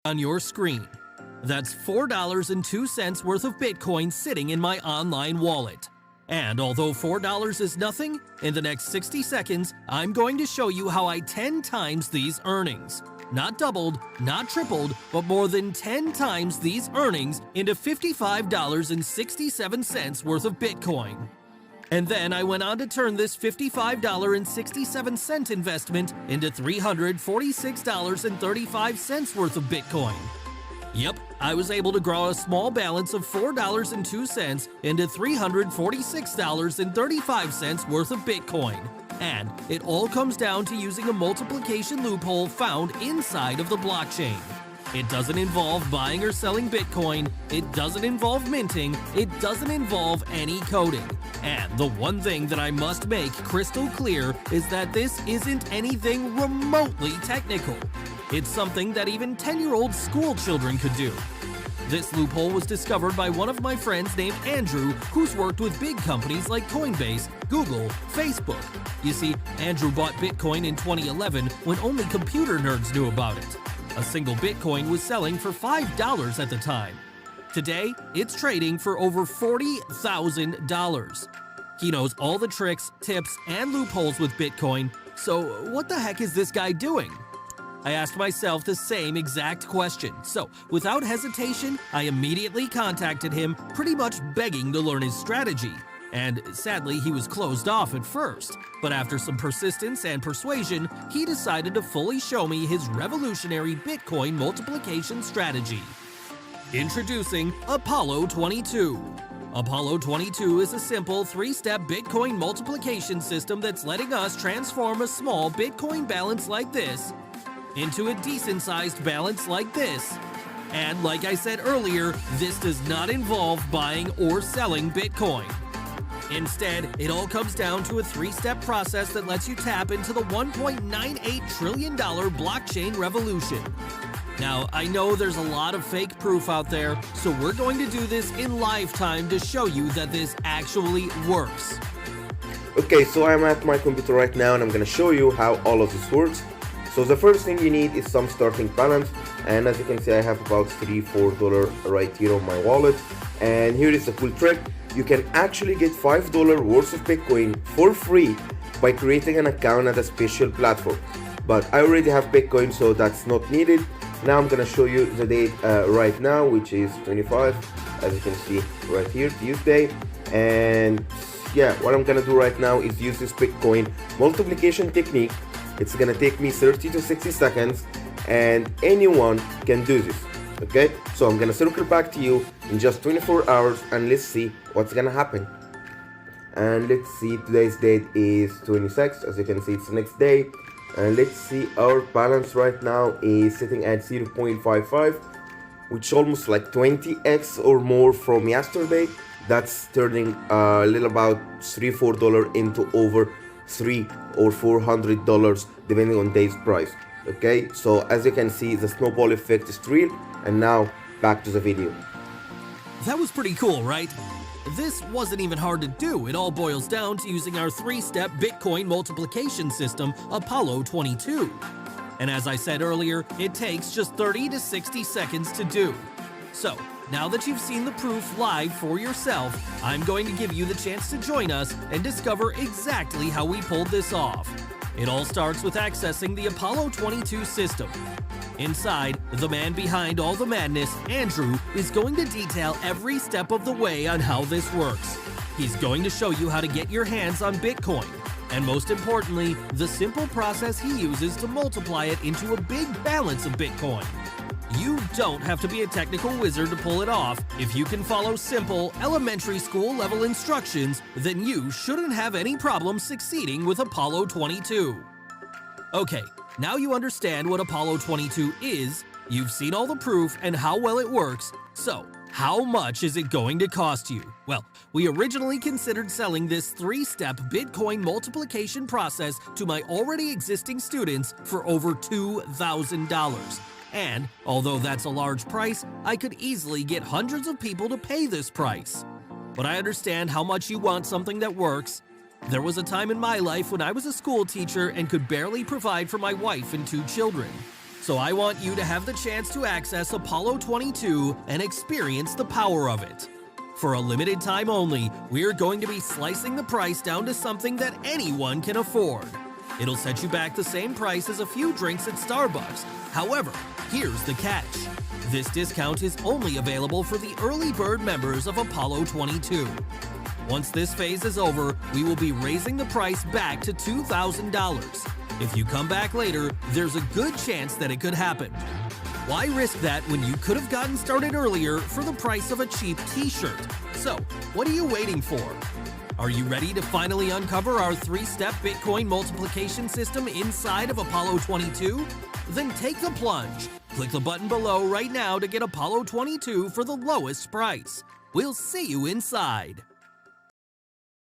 on your screen. That's $4.02 worth of Bitcoin sitting in my online wallet. And although $4 is nothing, in the next 60 seconds, I'm going to show you how I 10 times these earnings. Not doubled, not tripled, but more than 10 times these earnings into $55.67 worth of Bitcoin. And then I went on to turn this $55.67 investment into $346.35 worth of Bitcoin. Yep, I was able to grow a small balance of $4.02 into $346.35 worth of Bitcoin. And it all comes down to using a multiplication loophole found inside of the blockchain. It doesn't involve buying or selling Bitcoin, it doesn't involve minting, it doesn't involve any coding. And the one thing that I must make crystal clear is that this isn't anything remotely technical. It's something that even 10-year-old school children could do. This loophole was discovered by one of my friends named Andrew, who's worked with big companies like Coinbase, Google, Facebook. You see, Andrew bought Bitcoin in 2011 when only computer nerds knew about it. A single Bitcoin was selling for $5 at the time. Today, it's trading for over $40,000. He knows all the tricks, tips, and loopholes with Bitcoin, so what the heck is this guy doing? I asked myself the same exact question, so without hesitation, I immediately contacted him, pretty much begging to learn his strategy. And sadly, he was closed off at first, but after some persistence and persuasion, he decided to fully show me his revolutionary Bitcoin multiplication strategy. Introducing Apollo 22. Apollo 22 is a simple 3-step Bitcoin multiplication system that's letting us transform a small Bitcoin balance like this into a decent-sized balance like this. And like I said earlier, this does not involve buying or selling Bitcoin. Instead, it all comes down to a 3-step process that lets you tap into the $1.98 trillion blockchain revolution. Now, I know there's a lot of fake proof out there, so we're going to do this in lifetime to show you that this actually works. Okay, so I'm at my computer right now and I'm gonna show you how all of this works. So the first thing you need is some starting balance, and as you can see I have about $3-4 right here on my wallet. And here is the cool trick: you can actually get $5 worth of Bitcoin for free by creating an account at a special platform. But I already have Bitcoin, so that's not needed. Now I'm gonna show you the date right now, which is 25, as you can see right here, Tuesday. And yeah, what I'm gonna do right now is use this Bitcoin multiplication technique. It's gonna take me 30 to 60 seconds, and anyone can do this. Okay, so I'm gonna circle back to you in just 24 hours and let's see what's gonna happen. And let's see, today's date is 26th. As you can see, it's the next day. And let's see, our balance right now is sitting at 0.55, which almost like 20x or more from yesterday. That's turning a little about $3-4 into over $300 or $400 depending on day's price. Okay, so as you can see, the snowball effect is real. And now back to the video. That was pretty cool, right? This wasn't even hard to do. It all boils down to using our 3-step Bitcoin multiplication system, Apollo 22. And as I said earlier, it takes just 30 to 60 seconds to do. So, now that you've seen the proof live for yourself, I'm going to give you the chance to join us and discover exactly how we pulled this off. It all starts with accessing the Apollo 22 system. Inside, the man behind all the madness, Andrew, is going to detail every step of the way on how this works. He's going to show you how to get your hands on Bitcoin, and most importantly, the simple process he uses to multiply it into a big balance of Bitcoin. You don't have to be a technical wizard to pull it off. If you can follow simple, elementary school level instructions, then you shouldn't have any problem succeeding with Apollo 22. Okay, now you understand what Apollo 22 is, you've seen all the proof and how well it works, so how much is it going to cost you? Well, we originally considered selling this 3-step Bitcoin multiplication process to my already existing students for over $2,000. And, although that's a large price, I could easily get hundreds of people to pay this price. But I understand how much you want something that works. There was a time in my life when I was a school teacher and could barely provide for my wife and 2 children. So I want you to have the chance to access Apollo 22 and experience the power of it. For a limited time only, we're going to be slicing the price down to something that anyone can afford. It'll set you back the same price as a few drinks at Starbucks. However, here's the catch. This discount is only available for the early bird members of Apollo 22. Once this phase is over, we will be raising the price back to $2,000. If you come back later, there's a good chance that it could happen. Why risk that when you could have gotten started earlier for the price of a cheap t-shirt? So, what are you waiting for? Are you ready to finally uncover our 3-step Bitcoin multiplication system inside of Apollo 22? Then take the plunge. Click the button below right now to get Apollo 22 for the lowest price. We'll see you inside.